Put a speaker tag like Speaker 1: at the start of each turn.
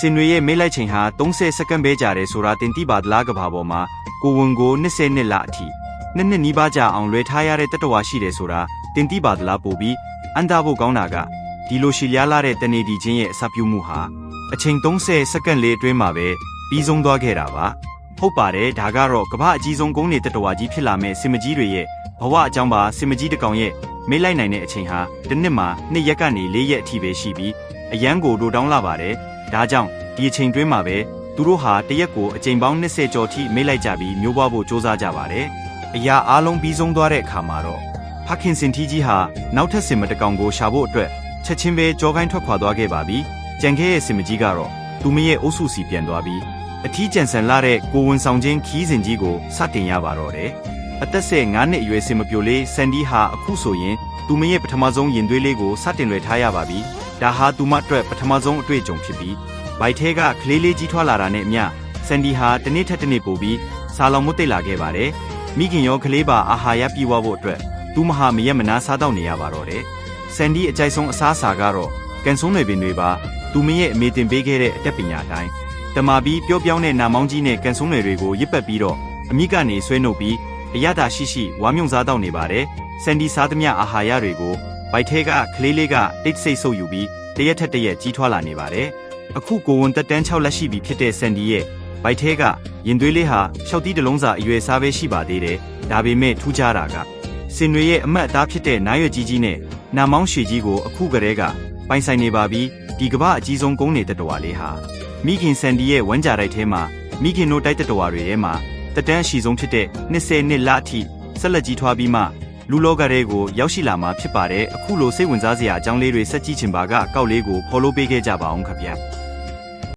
Speaker 1: စင်တွေရဲ့မိလိုက်ချိန်ဟာ30စက္ကန့်ပဲကြာတယ်ဆိုတာတင်တိပါဒလားကဘာပေါ်မှာကိုဝန်ကို20နှစ်လအထိနှစ်နီးပါးကြာအောင်လွယ်ထားရတဲ့တတဝါရှိတယ်ဆိုတာတင်တိပါဒလားပို့ပြီးအန်တာဖို့ကောင်းတာကဒီလိုရှည်လျားလာတဲ့တနေဒီချင်းရဲ့အစပြုမှုဟာအချိန်30စက္ကန့်လေးအတွင်းမှာပဲပြီးဆုံးသွားခဲ့တာပါဟုတ်ပါတယ်ဒါကတော့ကမ္ဘာအကြီးဆုံးကုန်းနေတတဝါကြီးဖြစ်လာမဲ့စင်မကြီးတွေရဲ့ဘဝအကြောင်းပါစင်မကြီးတစ်ကောင်ရဲ့မေးလိုက်နိုင်တဲ့အချိန်ဟာတစ်နှစ်မှာ2ရက်ကနေ4ရက်အထိပဲရှိပြီးအရန်ကိုတိုးတောင်းလာပါတယ်ဒါကြောင့်ဒီအချိန်တွင်းမှာပဲသူတို့ဟာတရက်ကိုအချိန်ပေါင်း20ကျော်ထိမေးလိုက်ကြပြီးမျိုးပွားဖို့စ조사ကြပါတယ်အရာအားလုံးပြီးဆုံးသွားတဲ့အခါမှာတော့ဖခင်စင်ထီးကြီးဟာနောက်ထပ်စင်မတကောင်ကိုရှာဖို့အတွက်ချက်ချင်းပဲကြောကိုင်းထွက်ခွာသွားခဲ့ပါပြီကြံခဲ့ရဲ့စင်မကြီးကတော့သူမရဲ့အုပ်စုစီပြန်သွားပြီးအထီးကျန်ဆန်လာတဲ့ကိုဝန်ဆောင်ချင်းခီးစဉ်ကြီးကိုစတင်ရပါတော့တယ်အသက်9နှစ်အရွယ်စင်မပြိုလေးဆန်ဒီဟာအခုဆိုရင်သူမရဲ့ပထမဆုံးရင်သွေးလေးကိုစတင်လွယ်ထားရပါပြီဒါဟာသူမအတွက်ပထမဆုံးအတွေ့အကြုံဖြစ်ပြီးဘိုက်ထဲကကလေးလေးကြီးထွားလာတာနဲ့အမျှဆန်ဒီဟာတစ်နေ့ထက်တစ်နေ့ပိုပြီးစာလောင်မွတ်တိတ်လာခဲ့ပါတယ်မိခင်ရောကလေးပါအာဟာရပြည့်ဝဖို့အတွက်သူမဟာမရက်မနာစားတော့နေရပါတော့တယ်ဆန်ဒီအကြိုက်ဆုံးအစားအစာကတော့ကန်ဆုံးတွေပင်တွေပါသူမရဲ့အမေတင်ပေးခဲ့တဲ့အတတ်ပညာအတိုင်းတမာပြီးပျော့ပြောင်းတဲ့နာမောင်းကြီးနဲ့ကန်ဆုံးတွေကိုရစ်ပတ်ပြီးတော့အမိကနေဆွဲနှုတ်ပြီးအရသာရှိဝါမြုံစားတော့နေပါတယ်ဆန်ဒီစားသမျှအာဟာရတွေကိုဘိုက်ထဲကကလေးလေးကတိတ်ဆိတ်ဆုပ်ယူပြီးတရက်ထက်တရက်ကြီးထွားလာနေပါတယ်အခုကိုဝန်တက်တန်း6လက်ရှိပြီဖြစ်တဲ့ဆန်ဒီရဲ့ဘိုက်ထဲကရင်သွေးလေးဟာရှောက်တီးတလုံးစာအရွယ်စားပဲရှိပါသေးတယ်ဒါပေမဲ့ထူးခြားတာကစင်တွေရဲ့အမတ်အသားဖြစ်တဲ့နားရွက်ကြီးနဲ့နာမောင်းရှည်ကြီးကိုအခုကတည်းကပိုင်ဆိုင်နေပါပြီးဒီကမ္ဘာအကြီးဆုံးကုန်းနေတတဝါလေးဟာမိခင်ဆန်ဒီရဲ့ဝမ်းကြတိုက်ထဲမှာမိခင်တို့တိုက်တတဝါတွေထဲမှာတက်တန်းအရှိဆုံးဖြစ်တဲ့20နှစ်လအထိဆက်လက်ကြီးထွားပြီးမှလူလောကတွေကိုရောက်ရှိလာမှာဖြစ်ပါတယ်အခုလိုစိတ်ဝင်စားစရာအကြောင်းလေးတွေစက်ကြည့်ချင်ပါကအကောက်လေးကိုဖော်လို့ပေးခဲ့ကြပါအောင်ခင်ဗျာ